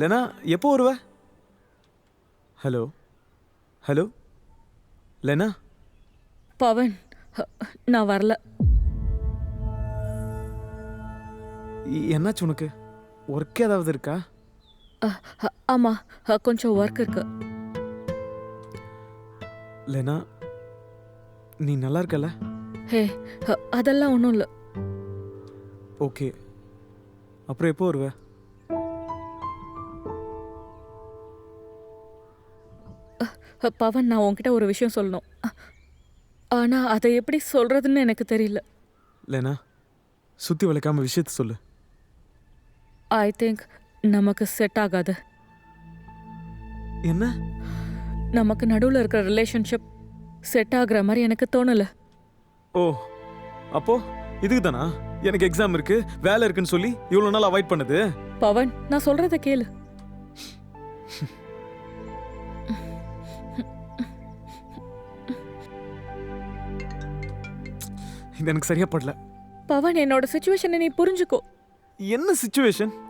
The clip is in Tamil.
லெனா எப்போ வருவ? Hello hello Lena. பவன், நான் வரல. என்னாச்சு உனக்கு? ஒர்க் ஏதாவது இருக்கா? ஆமா, கொஞ்சம் ஒர்க் இருக்கு. லெனா நீ நல்லா இருக்கல? ஹே, அதெல்லாம் ஒன்றும் இல்லை. ஓகே, அப்புறம் எப்போ வருவ? பவன், நான் உன்கிட்ட ஒரு விஷயம் சொல்லணும். ஆனா அதை எப்படி சொல்றதுன்னு எனக்கு தெரியல. லெனா சுத்தி வளைக்காம விஷயத்த சொல்லு. ஐ திங்க் நமக்கு செட் ஆகாது. என்ன? நமக்கு நடுவில் இருக்கிற ரிலேஷன்ஷிப் செட் ஆகுற மாதிரி எனக்கு தோணல. ஓ, அப்போ இதுக்கு தானா எனக்கு எக்ஸாம் இருக்கு வேலை இருக்குன்னு சொல்லி இவ்வளவு நாள் அவாய்ட் பண்ணது? பவன், நான் சொல்றத கேளு. இது எனக்கு சரியா படல. பவன், என்னோட சிச்சுவேஷனை நீ புரிஞ்சுக்கோ. என்ன சிச்சுவேஷன்?